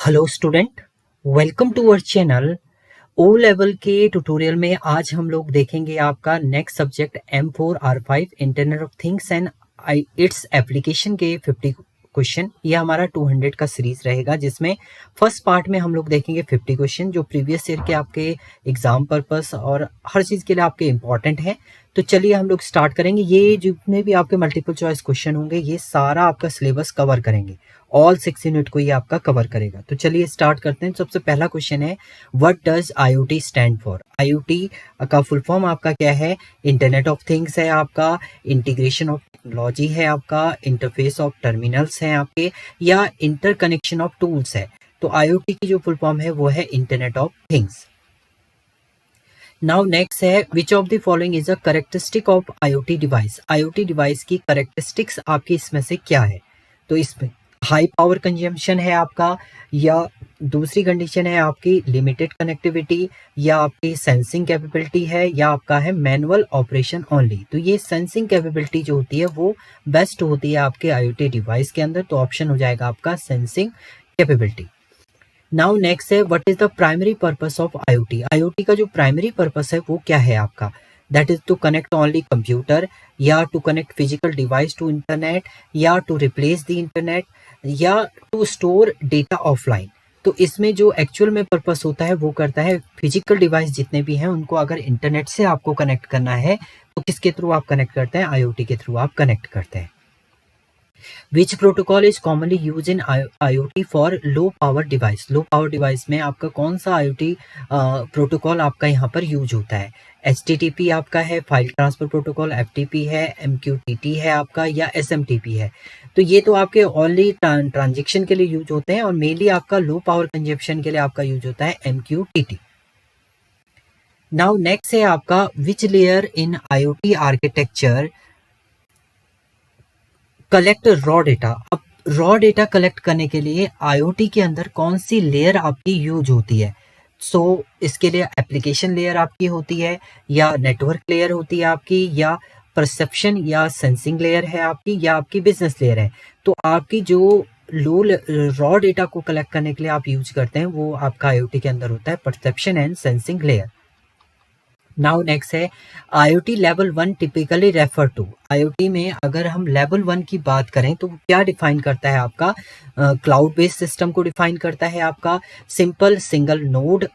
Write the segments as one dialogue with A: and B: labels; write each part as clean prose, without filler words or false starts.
A: Hello student, welcome to our channel. O level के tutorial में आज हम लोग देखेंगे आपका next subject M4R5 internet of things and its application के 50 क्वेश्चन। ये हमारा 200 का सीरीज रहेगा, जिसमें फर्स्ट पार्ट में हम लोग देखेंगे 50 क्वेश्चन जो प्रीवियस ईयर के आपके एग्जाम पर्पस और हर चीज़ के लिए आपके इंपॉर्टेंट है। तो चलिए हम लोग स्टार्ट करेंगे। ये जितने भी आपके मल्टीपल चॉइस क्वेश्चन होंगे ये सारा आपका सिलेबस कवर करेंगे, ऑल 6 यूनिट को ये आपका कवर करेगा। तो चलिए स्टार्ट करते हैं। सबसे पहला क्वेश्चन है, what does IoT stand for. IoT का फुल फॉर्म आपका क्या है? इंटरनेट ऑफ थिंग्स है आपका, इंटीग्रेशन ऑफ टेक्नोलॉजी है आपका, इंटरफेस ऑफ टर्मिनल्स हैं आपके, या इंटरकनेक्शन ऑफ टूल्स है। तो IoT की जो फुल फॉर्म है वो है internet of things. Now next है, which of the following is a characteristic of IoT device. IoT device की करेक्टरिस्टिक्स आपकी इसमें से क्या है? तो इसमें हाई पावर कंजम्पशन है आपका, या दूसरी कंडीशन है आपकी लिमिटेड कनेक्टिविटी, या आपकी सेंसिंग कैपेबिलिटी है, या आपका है मैनुअल ऑपरेशन ओनली। तो ये सेंसिंग कैपेबिलिटी जो होती है वो बेस्ट होती है आपके IoT डिवाइस के अंदर। तो ऑप्शन हो जाएगा आपका सेंसिंग कैपेबिलिटी। नाउ नेक्स्ट है, what is the primary purpose of IoT। IoT का जो प्राइमरी पर्पस है वो क्या है आपका? That is to connect only computer, या to connect physical device to internet, या टू रिप्लेस द इंटरनेट, या टू स्टोर डेटा ऑफलाइन। तो इसमें जो एक्चुअल में पर्पस होता है वो करता है फिजिकल डिवाइस जितने भी हैं उनको अगर इंटरनेट से आपको कनेक्ट करना है तो किसके थ्रू आप कनेक्ट करते हैं? IoT के थ्रू आप कनेक्ट करते हैं। विच protocol is commonly use in IoT for low power device. Low power device में आपका कौन सा IoT प्रोटोकॉल आपका यहाँ पर यूज होता है? HTTP आपका है, फाइल ट्रांसफर प्रोटोकॉल, FTP है, MQTT है आपका, या SMTP है। तो ये तो आपके ओनली ट्रांजेक्शन के लिए यूज होते हैं, और मेनली आपका लो पावर कंजप्शन के लिए आपका यूज होता है MQTT। नाउ नेक्स्ट है आपका, which layer in IoT architecture collect raw data. अब रॉ डेटा कलेक्ट करने के लिए IoT के अंदर कौन सी लेयर आपकी यूज होती है? सो इसके लिए एप्लीकेशन लेयर आपकी होती है, या नेटवर्क लेयर होती है आपकी, या परसेप्शन या सेंसिंग लेयर है आपकी, या आपकी बिजनेस लेयर है। तो आपकी जो लो रॉ डेटा को कलेक्ट करने के लिए आप यूज करते हैं वो आपका IoT के अंदर होता है perception and sensing layer. Now next है, IoT level 1 typically refer to. IoT में अगर हम लेवल 1 की बात करें तो क्या डिफाइन करता है आपका? क्लाउड बेस्ड सिस्टम को डिफाइन करता है आपका, simple single node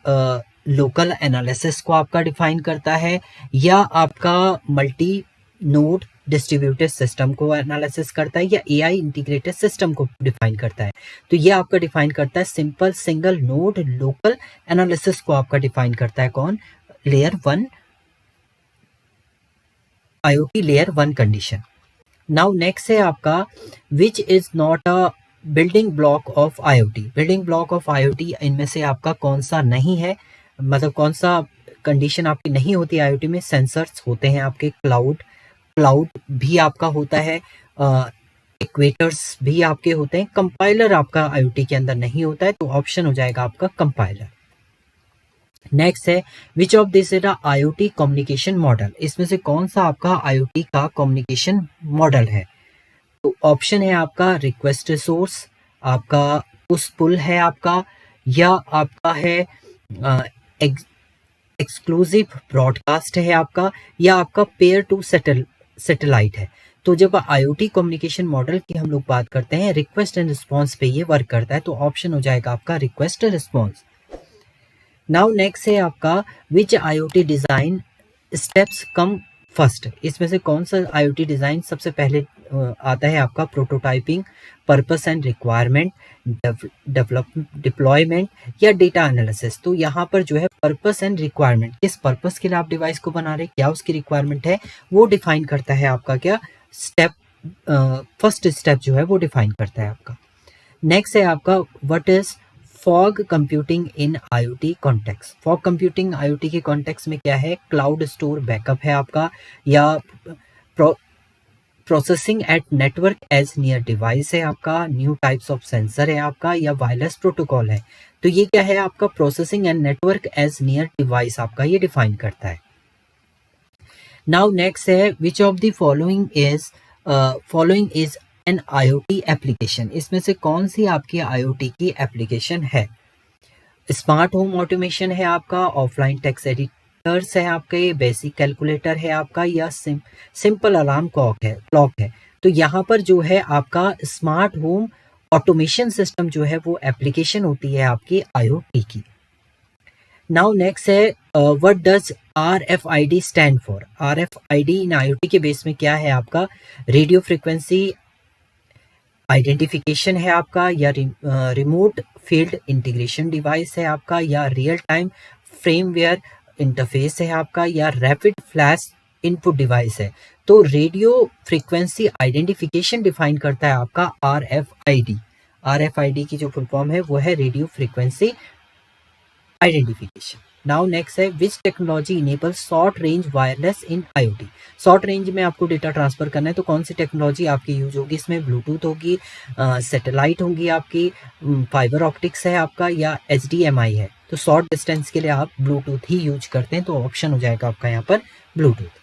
A: local analysis को आपका डिफाइन करता है, या आपका मल्टी नोड डिस्ट्रीब्यूटेड सिस्टम को एनालिसिस करता है, या AI इंटीग्रेटेड सिस्टम को डिफाइन करता है। तो ये आपका डिफाइन करता है simple single node local analysis को आपका डिफाइन करता है कौन? Layer 1, IoT layer 1 condition. Now next है आपका, which is not a building block of IoT। Building block of IoT इनमें से आपका कौन सा नहीं है? मतलब कौन सा कंडीशन आपकी नहीं होती IoT में? सेंसर्स होते हैं आपके, क्लाउड भी आपका होता है, इक्वेटर्स भी आपके होते हैं, कंपाइलर आपका IoT के अंदर नहीं होता है। तो ऑप्शन हो जाएगा आपका कंपाइलर। नेक्स्ट है, which of this is IoT communication model. इसमें से कौन सा आपका IoT का कम्युनिकेशन मॉडल है? तो ऑप्शन है आपका रिक्वेस्ट रिसोर्स, आपका पुश पुल है आपका, या आपका है एक्सक्लूसिव ब्रॉडकास्ट है आपका, या आपका पेयर टू सैटेलाइट है। तो जब IoT कम्युनिकेशन मॉडल की हम लोग बात करते हैं रिक्वेस्ट एंड रिस्पॉन्स पे ये वर्क करता है। तो ऑप्शन हो जाएगा आपका रिक्वेस्ट रिस्पॉन्स। नाउ नेक्स्ट है आपका, विच IoT design steps come first. इसमें से कौन सा IoT डिजाइन सबसे पहले आता है आपका? Prototyping, purpose and requirement, develop deployment, या डेटा एनालिसिस। तो यहाँ पर जो है पर्पस एंड रिक्वायरमेंट, किस पर्पस के लिए आप डिवाइस को बना रहे हैं, क्या उसकी रिक्वायरमेंट है, वो डिफाइन करता है आपका क्या स्टेप, फर्स्ट स्टेप जो है वो डिफाइन करता है आपका। नेक्स्ट है आपका, what is fog computing in IoT context. Fog computing IoT के कॉन्टेक्स्ट में क्या है? क्लाउड स्टोर बैकअप है आपका, या processing at network edge near device है आपका, न्यू टाइप्स ऑफ सेंसर है आपका, या वायरलेस प्रोटोकॉल है। तो ये क्या है आपका? Processing and network edge near device आपका ये डिफाइन करता है। नाउ नेक्स्ट है, which of the following is an IoT application, इसमें से कौन सी आपकी IoT की एप्लीकेशन है? स्मार्ट होम ऑटोमेशन है आपका, ऑफलाइन टेक्स्ट एडिटर्स है आपके, बेसिक कैलकुलेटर है आपका, या सिंपल अलार्म क्लॉक है। तो यहाँ पर जो है आपका स्मार्ट होम ऑटोमेशन सिस्टम जो है वो एप्लीकेशन होती है आपकी IoT की। नाउ नेक्स्ट है what does RFID stand for? RFID in IoT के बेस में क्या है आपका? रेडियो फ्रिक्वेंसी आइडेंटिफिकेशन है आपका, या रिमोट फील्ड इंटीग्रेशन डिवाइस है आपका, या रियल टाइम फ्रेमवेयर इंटरफेस है आपका, या रैपिड फ्लैश इनपुट डिवाइस है। तो रेडियो फ्रीक्वेंसी आइडेंटिफिकेशन डिफाइन करता है आपका RFID। RFID की जो फुल फॉर्म है वो है radio frequency identification. Now next है which technology enable short range wireless in IoT? Short range में आपको डेटा ट्रांसफर करना है तो कौन सी टेक्नोलॉजी आपकी यूज होगी? इसमें ब्लूटूथ होगी, सैटेलाइट होगी आपकी, फाइबर ऑप्टिक्स है आपका, या HDMI है। तो शॉर्ट डिस्टेंस के लिए आप ब्लूटूथ ही यूज करते हैं, तो ऑप्शन हो जाएगा आपका यहाँ पर Bluetooth.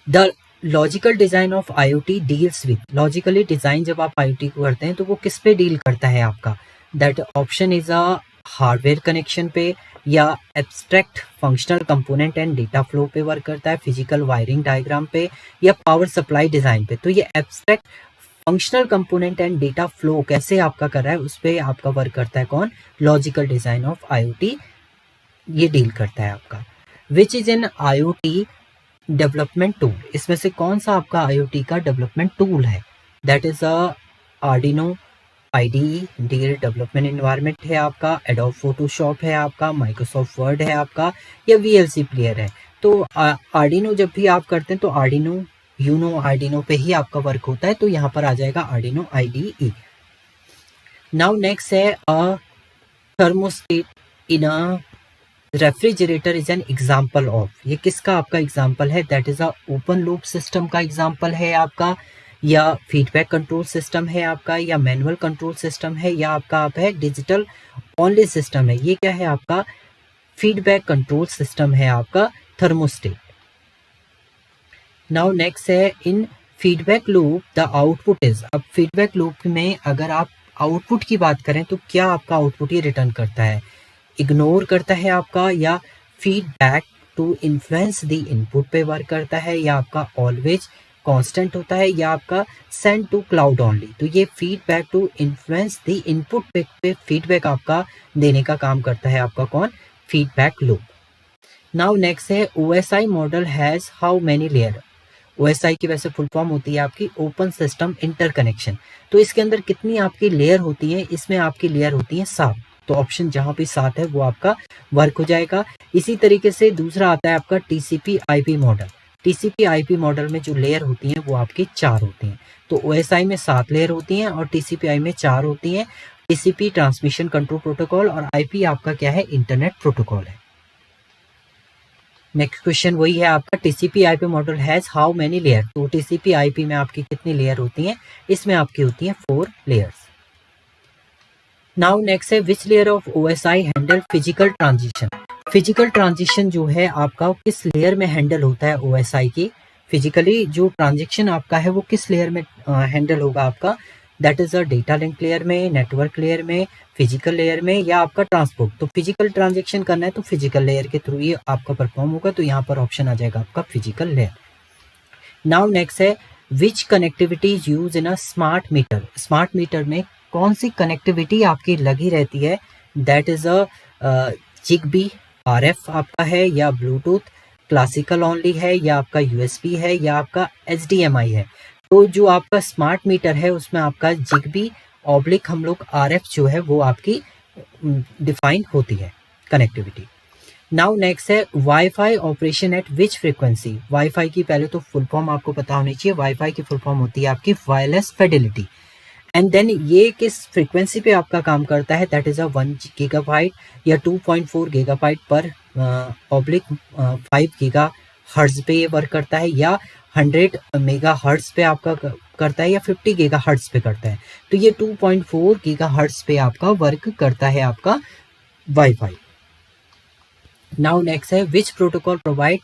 A: The logical design of IoT deals with, logically design जब आप IoT को करते हैं तो वो किस पे डील करता है आपका? That option is a hardware connection पे, या abstract functional component and data flow पे वर्क करता है, फिजिकल वायरिंग डायग्राम पे, या पावर सप्लाई डिजाइन पे। तो ये abstract functional component and data flow कैसे आपका कर रहा है उस पर आपका वर्क करता है कौन? लॉजिकल डिजाइन ऑफ IoT ये डील करता है आपका। Which is an IoT development tool, इसमें से कौन सा आपका IoT का डेवलपमेंट टूल है? That is a Arduino IDE integrated development environment है आपका, एडोब फोटोशॉप है आपका, माइक्रोसॉफ्ट वर्ड है आपका, या VLC प्लेयर है। तो आर्डिनो जब भी आप करते हैं तो आर्डिनो पे ही आपका वर्क होता है, तो यहाँ पर आ जाएगा आर्डिनो IDE। नाउ नेक्स्ट है a thermostat in a refrigerator is an example of, ये किसका आपका एग्जाम्पल है? That is a open loop system का एग्जाम्पल है आपका, या फीडबैक कंट्रोल सिस्टम है आपका, या मैनुअल कंट्रोल सिस्टम है, या आपका आप है डिजिटल ओनली सिस्टम है। ये क्या है आपका? फीडबैक कंट्रोल सिस्टम है आपका थर्मोस्टेट। नाउ नेक्स्ट है in feedback loop the output is, अब फीडबैक लूप में अगर आप आउटपुट की बात करें तो क्या आपका आउटपुट ये रिटर्न करता है? इग्नोर करता है आपका, या feedback to influence the input पे वर्क करता है, या आपका ऑलवेज कांस्टेंट होता है, या आपका सेंड टू क्लाउड ओनली। तो ये feedback to influence the input पे फीडबैक आपका देने का काम करता है आपका कौन? Feedback loop. नाउ नेक्स्ट है OSI model has how many layer? OSI की वैसे फुल फॉर्म होती है आपकी ओपन सिस्टम इंटरकनेक्शन। तो इसके अंदर कितनी आपकी लेयर होती है? इसमें आपकी लेयर होती है 7। तो ऑप्शन जहां पे 7 है वो आपका वर्क हो जाएगा। इसी तरीके से दूसरा आता है आपका TCP/IP मॉडल। TCP/IP मॉडल में जो लेयर होती हैं वो आपकी 4 होती हैं। तो OSI में 7 लेयर होती हैं और TCP/IP में 4 होती हैं। TCP ट्रांसमिशन कंट्रोल प्रोटोकॉल, और IP आपका क्या है? इंटरनेट प्रोटोकॉल है। नेक्स्ट क्वेश्चन वही है आपका TCP/IP model has how many layer? तो TCP/IP में आपकी कितनी लेयर होती हैं? इसमें आपकी होती हैं 4 लेयर्स। नाउ नेक्स्ट है which layer of OSI handle physical transition? Physical transition जो है आपका किस लेयर में हैंडल होता है OSI की? फिजिकली जो ट्रांजेक्शन आपका है वो किस लेयर में हैंडल होगा आपका? That is a data link layer में, नेटवर्क लेयर में, फिजिकल लेयर में, या आपका ट्रांसपोर्ट। तो फिजिकल ट्रांजेक्शन करना है तो फिजिकल लेयर के थ्रू ये आपका परफॉर्म होगा, तो यहाँ पर ऑप्शन आ जाएगा आपका फिजिकल लेयर। नाउ नेक्स्ट है which connectivity is use in a smart meter? Smart meter में कौन सी कनेक्टिविटी आपकी लगी रहती है? That is a ZigBee RF आपका है, या ब्लूटूथ क्लासिकल ओनली है, या आपका USB है, या आपका HDMI है। तो जो आपका स्मार्ट मीटर है उसमें आपका ZigBee ऑब्लिक हम लोग RF जो है वो आपकी डिफाइन होती है कनेक्टिविटी। नाउ नेक्स्ट है wifi operation at which frequency? Wifi की पहले तो फुल फॉर्म आपको पता होनी चाहिए। वाईफाई की फुल फॉर्म होती है आपकी वायरलेस फिडेलिटी। एंड देन ये किस फ्रीक्वेंसी पे आपका काम करता है? दैट इज अ 1 गीगाबाइट या 2.4 गीगाबाइट पर ऑब्लिक 5 गीगा हर्ट्ज पे ये वर्क करता है, या 100 मेगा हर्ट्ज पे आपका करता है, या 50 गीगा हर्ट्ज पे करता है। तो ये 2.4 गीगा हर्ट्ज पे आपका वर्क करता है आपका वाईफाई। नाउ नेक्स्ट है विच protocol provide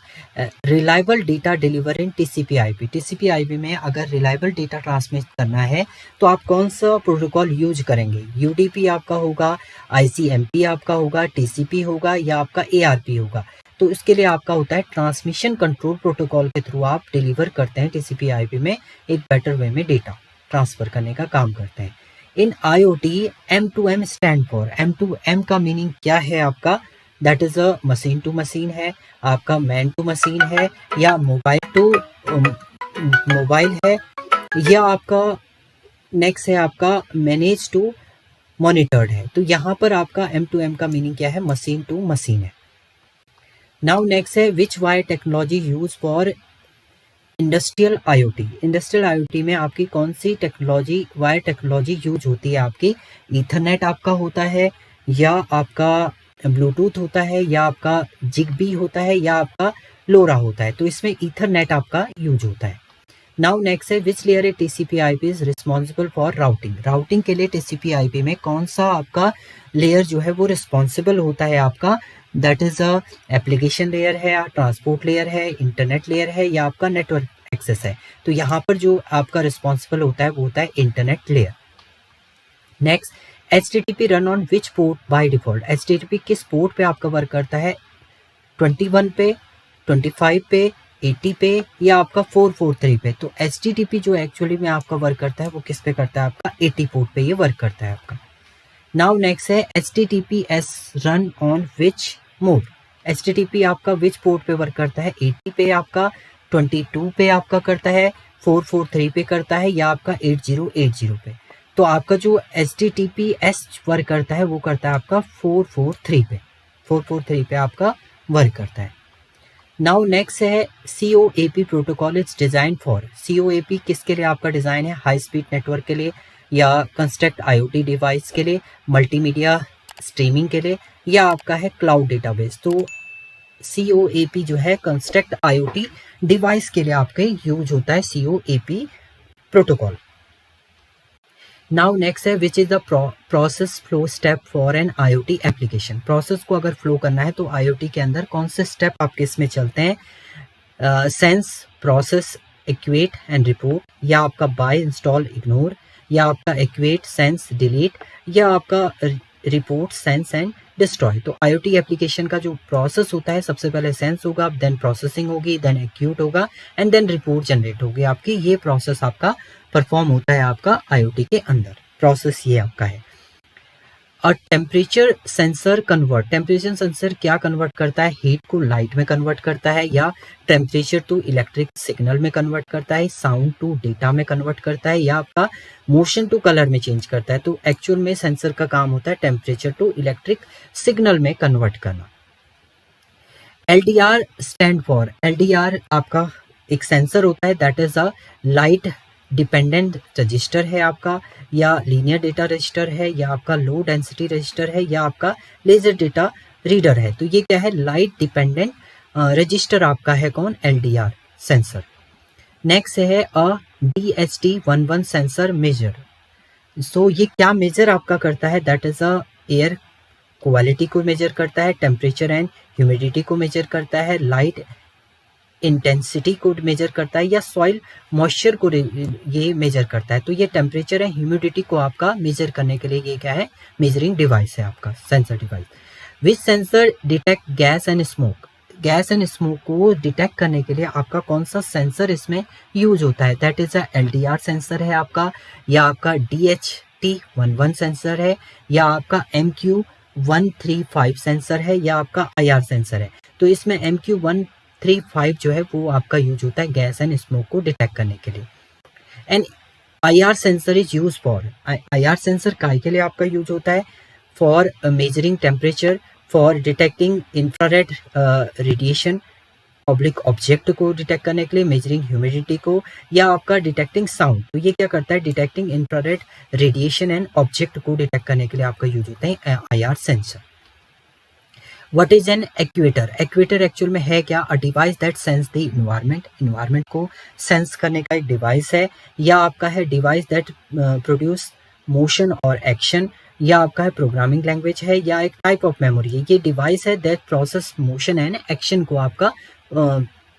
A: reliable data deliver in TCP/IP। TCP/IP में अगर रिलायबल डेटा ट्रांसमिट करना है तो आप कौन सा प्रोटोकॉल यूज करेंगे? UDP आपका होगा, ICMP आपका होगा, TCP होगा या आपका ARP होगा। तो इसके लिए आपका होता है ट्रांसमिशन कंट्रोल प्रोटोकॉल के थ्रू आप डिलीवर करते हैं TCP/IP में एक बेटर वे में डेटा ट्रांसफर करने का काम करते हैं। इन IoT M2M stand for, M2M का मीनिंग क्या है आपका? That is a machine to machine है, आपका मैन टू मशीन है, या मोबाइल टू मोबाइल है, या आपका नेक्स्ट है आपका मैनेज टू मॉनिटर्ड है। तो यहाँ पर आपका M2M का मीनिंग क्या है? मशीन टू मशीन है। नाउ नेक्स्ट है which wire technology use for industrial IoT। Industrial IoT में आपकी कौन सी टेक्नोलॉजी, वायर टेक्नोलॉजी यूज होती है? आपकी ईथरनेट आपका होता है, या आपका ब्लूटूथ होता है, या आपका जिगबी होता है, या आपका लोरा होता है। तो इसमें ईथरनेट आपका यूज होता है। नाउ नेक्स्ट है which layer A TCP/IP is responsible for routing. Routing के लिए TCP/IP में कौन सा आपका लेयर जो है वो रिस्पॉन्सिबल होता है आपका? That is a application layer है, या ट्रांसपोर्ट लेयर है, इंटरनेट लेयर है, या आपका नेटवर्क एक्सेस है। तो यहाँ पर जो आपका रिस्पॉन्सिबल होता है वो होता है internet layer. Next, HTTP run on which port by default. HTTP किस पोर्ट पे आपका वर्क करता है? 21 पे, 25 पे, 80 पे, या आपका 443 पे। तो HTTP जो एक्चुअली में आपका वर्क करता है वो किस पे करता है? आपका 80 पोर्ट पे ये वर्क करता है आपका। नाउ नेक्स्ट है HTTPS run on which mode. HTTP आपका विच पोर्ट पे वर्क करता है? 80 पे आपका, 22 पे आपका करता है, 443 पे करता है, या आपका 8080 पे। तो आपका जो HTTPS वर्क करता है वो करता है आपका 443 पे, 443 पे आपका वर्क करता है। नाउ नेक्स्ट है COAP protocol is design for. COAP किसके लिए आपका डिजाइन है? हाई स्पीड नेटवर्क के लिए, या कंस्ट्रक्ट IoT डिवाइस के लिए, मल्टीमीडिया स्ट्रीमिंग के लिए, या आपका है क्लाउड डेटाबेस। तो COAP जो है कंस्ट्रक्ट IoT डिवाइस के लिए आपके यूज होता है COAP प्रोटोकॉल। नाउ नेक्स्ट है which is the process flow step for an IoT application. Process को अगर फ्लो करना है तो IoT के अंदर कौन से स्टेप आपके इसमें चलते हैं? सेंस, प्रोसेस, एक्वेट एंड रिपोर्ट, या आपका बाय, इंस्टॉल, इग्नोर, या आपका एक्वेट, सेंस, डिलीट, या आपका रिपोर्ट, सेंस एंड डिस्ट्रॉय। तो IoT एप्लीकेशन का जो प्रोसेस होता है सबसे पहले सेंस होगा, देन प्रोसेसिंग होगी, देन एक्यूट होगा, एंड देन रिपोर्ट जनरेट होगी आपकी। ये प्रोसेस आपका परफॉर्म होता है आपका IoT के अंदर। प्रोसेस ये आपका है। और temperature sensor convert, temperature sensor क्या कन्वर्ट करता है? हीट को लाइट में कन्वर्ट करता है, या टेम्परेचर टू इलेक्ट्रिक सिग्नल में कन्वर्ट करता है, साउंड टू डेटा में कन्वर्ट करता है, या आपका मोशन टू कलर में चेंज करता है। तो एक्चुअल में सेंसर का काम होता है टेम्परेचर टू इलेक्ट्रिक सिग्नल में कन्वर्ट करना। LDR स्टैंड फॉर, LDR आपका एक सेंसर होता है, that is a light dependent register है आपका, या लीनियर डेटा रजिस्टर है, या आपका लो डेंसिटी रजिस्टर है, या आपका लेजर डेटा रीडर है। तो ये क्या है? लाइट डिपेंडेंट रजिस्टर आपका है कौन? LDR sensor. नेक्स्ट है अ DHT11 सेंसर मेजर। सो ये क्या मेजर आपका करता है? That is a air quality को मेजर करता है, टेम्परेचर एंड ह्यूमिडिटी को मेजर करता है, लाइट इंटेंसिटी को मेजर करता है, या सॉइल मॉइस्चर को ये मेजर करता है। तो ये टेम्परेचर एंड ह्यूमिडिटी को आपका मेजर करने के लिए ये क्या है? मेजरिंग डिवाइस है आपका, sensor device. Which sensor detect gas and smoke. Gas and smoke को डिटेक्ट करने के लिए आपका कौन सा सेंसर इसमें यूज होता है? That is a LDR sensor है आपका, या आपका DHT11 सेंसर है, या आपका MQ135 सेंसर है, या आपका IR सेंसर है। तो इसमें MQ135 जो है वो आपका यूज होता है गैस एंड स्मोक को डिटेक्ट करने के लिए। And IR sensor is use for, IR sensor काय के लिए आपका यूज होता है? For measuring temperature, for detecting infrared radiation, public object को डिटेक्ट करने के लिए, मेजरिंग ह्यूमिडिटी को, या आपका डिटेक्टिंग साउंड। तो ये क्या करता है? Detecting infrared radiation and object को डिटेक्ट करने के लिए आपका यूज होता है IR sensor. What is an equator? Equator actual में है क्या? A device that sense the environment, environment को सेंस करने का एक डिवाइस है, या आपका है डिवाइस दैट प्रोड्यूस मोशन और एक्शन, या आपका है प्रोग्रामिंग लैंग्वेज है, या एक टाइप ऑफ मेमोरी है। ये डिवाइस है that process motion and action को आपका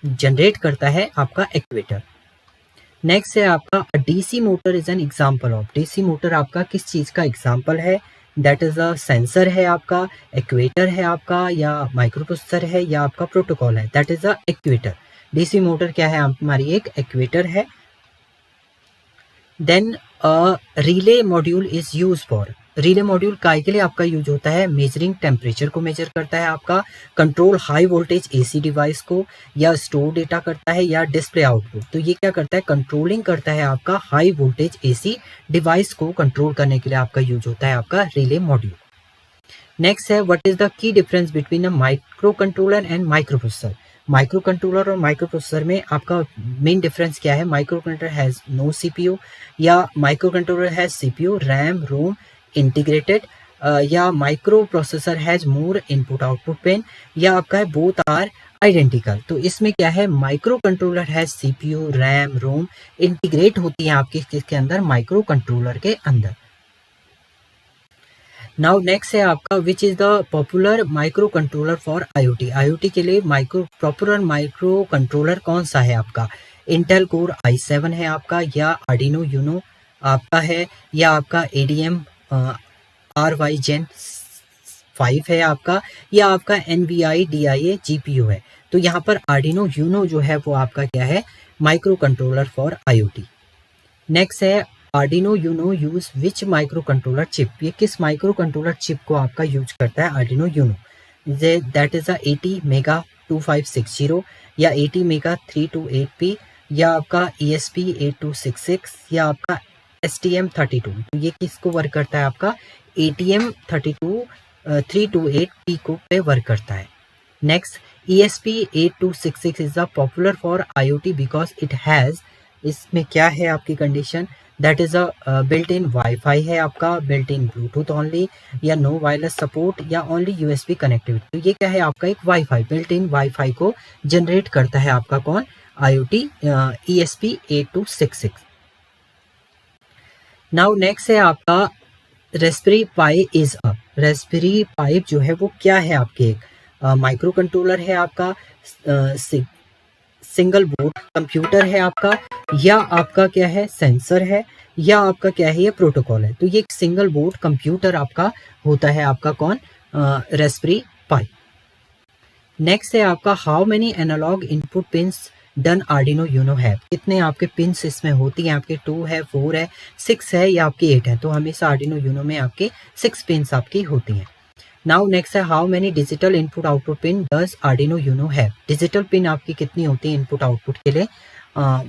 A: जनरेट करता है आपका एक्चुएटर। नेक्स्ट है आपका DC motor is an example of. DC motor आपका किस चीज़ का एग्जांपल है? दैट इज अ सेंसर है आपका, एक्चुएटर है आपका, या माइक्रोप्रोसेसर है, या आपका प्रोटोकॉल है। That is a actuator. DC motor क्या है? हमारी एक एक्चुएटर है। Then relay module is use for. Relay module काय के लिए आपका यूज होता है? मेजरिंग टेम्परेचर को मेजर करता है आपका, control high voltage AC device को, या स्टोर डेटा करता है, या डिस्प्ले आउटपुट। तो ये क्या करता है? कंट्रोलिंग करता है आपका हाई वोल्टेज एसी डिवाइस को कंट्रोल करने के लिए आपका यूज होता है आपका रिले मॉड्यूल। नेक्स्ट है what is the key difference between a microcontroller and microprocessor. Microcontroller और माइक्रो प्रोसेसर में आपका मेन डिफरेंस क्या है? Microcontroller has no CPU, या microcontroller has CPU, RAM, ROM integrated, या microprocessor has more input output pin, या आपका है बोथ आर आइडेंटिकल। तो इसमें क्या है? Microcontroller has CPU, RAM, ROM integrate होती है आपके किसके अंदर? माइक्रो कंट्रोलर के अंदर। नाउ नेक्स्ट है आपका विच is the popular micro controller for IoT. IoT के लिए पॉपुलर माइक्रो कंट्रोलर कौन सा है आपका? इंटेल कोर i7 है आपका, या आर्डिनो यूनो आपका है, या आपका ADM RY Gen 5 है आपका, या आपका NVI DIA GPU है। तो यहाँ पर आर्डिनो यूनो जो है वो आपका क्या है? Microcontroller for IoT। Next है Arduino Uno use which microcontroller chip. ये किस माइक्रो कंट्रोलर चिप को आपका यूज करता है? Arduino Uno. That is a 80 mega 2560, या 80 मेगा 328P, या आपका ESP 8266, या आपका STM32। तो ये किसको वर्क करता है? आपका ATM 328P को पे वर्क करता है। Next ESP 8266 is the popular for IoT because it has, इसमें क्या है आपकी condition? That is a built in wifi है आपका, बिल्ट इन ब्लूटूथ ओनली, या नो वायरलेस सपोर्ट, या ओनली USB कनेक्टिविटी। तो ये क्या है? आपका एक वाईफाई, बिल्ट इन वाईफाई को जनरेट करता है आपका कौन? IoT ESP 8266। नाउ नेक्स्ट है आपका Raspberry Pi is a. Raspberry Pi जो है वो क्या है? आपके एक माइक्रो कंट्रोलर है आपका, सिंगल बोर्ड कंप्यूटर है आपका, या आपका क्या है? सेंसर है, या आपका क्या है? ये प्रोटोकॉल है। तो ये एक सिंगल बोर्ड कंप्यूटर आपका होता है आपका कौन? रेस्पबेरी पाई। नेक्स्ट है आपका how many analog input pins done Arduino Uno है। कितने आपके पिंस इसमें होती हैं? आपके 2 है, 4 है, 6 है, या आपके 8 है। तो हमेशा आर्डिनो यूनो में आपके 6 पिंस आपकी होती हैं। नाउ नेक्स्ट है how many digital input output pin does Arduino Uno है। डिजिटल पिन आपकी कितनी होती है इनपुट आउटपुट के लिए?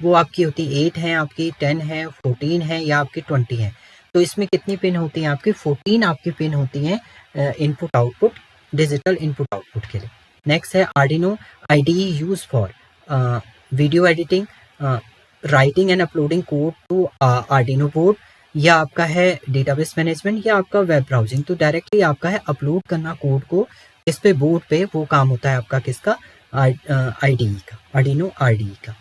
A: वो आपकी होती है 8 है, आपकी 10 है, 14 है, या आपकी 20 है। तो इसमें कितनी पिन होती हैं? आपकी 14 आपकी पिन होती हैं input output, digital input output के लिए। नेक्स्ट है Arduino IDE use for video editing, writing and uploading code to Arduino board, या आपका है डेटाबेस मैनेजमेंट, या आपका वेब ब्राउजिंग। तो डायरेक्टली आपका है अपलोड करना कोड को इस पे बोर्ड पे, वो काम होता है आपका किसका? IDE का, आर्डिनो IDE का।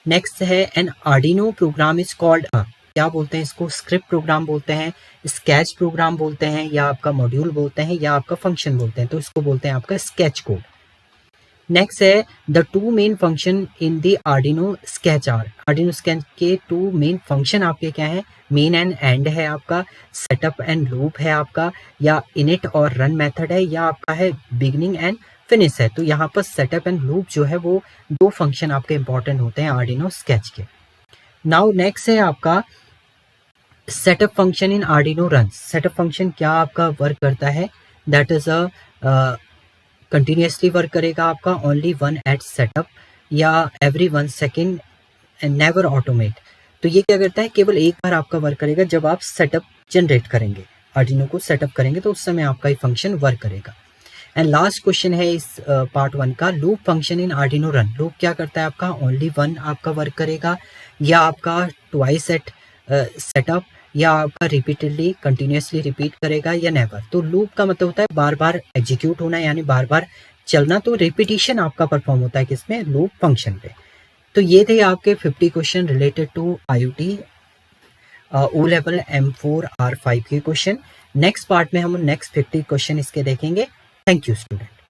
A: नेक्स्ट है an Arduino program is called क्या बोलते हैं इसको? स्क्रिप्ट प्रोग्राम बोलते हैं, स्केच प्रोग्राम बोलते हैं, या आपका मॉड्यूल बोलते हैं, या आपका फंक्शन बोलते हैं। तो इसको बोलते हैं आपका स्केच कोड। नेक्स्ट है the 2 main function in the Arduino sketch are. Arduino sketch के 2 मेन फंक्शन आपके क्या है? मेन एंड एंड है आपका, सेटअप एंड लूप है आपका, या इनिट और रन मेथड है, या आपका है बिगनिंग एंड फिनिश है। तो यहाँ पर सेटअप एंड लूप जो है वो 2 फंक्शन आपके इंपॉर्टेंट होते हैं आर्डिनो स्केच के। नाउ नेक्स्ट है आपका setup function in Arduino run. Setup function क्या आपका वर्क करता है? That is a continuously work करेगा आपका, ओनली वन एट सेटअप, या every 1 second, and never automate. तो ये क्या करता है? केवल एक बार आपका वर्क करेगा जब आप सेटअप जनरेट करेंगे, आर्डिनो को सेटअप करेंगे, तो उस समय आपका ये फंक्शन वर्क करेगा। एंड लास्ट क्वेश्चन है इस पार्ट 1 का, loop function in Arduino run. Loop क्या करता है आपका? ओनली 1 आपका वर्क करेगा, या आपका ट्वाइस एट सेटअप, या आपका रिपीटेडली कंटिन्यूसली रिपीट करेगा, या नेवर। तो लूप का मतलब होता है बार बार एग्जीक्यूट होना, यानी बार बार चलना। तो रिपीटिशन आपका परफॉर्म होता है किसमें? लूप फंक्शन पे। तो ये थे आपके 50 question related to IoT O level M4 R5 के क्वेश्चन। नेक्स्ट पार्ट में हम नेक्स्ट 50 क्वेश्चन इसके देखेंगे। Thank you student.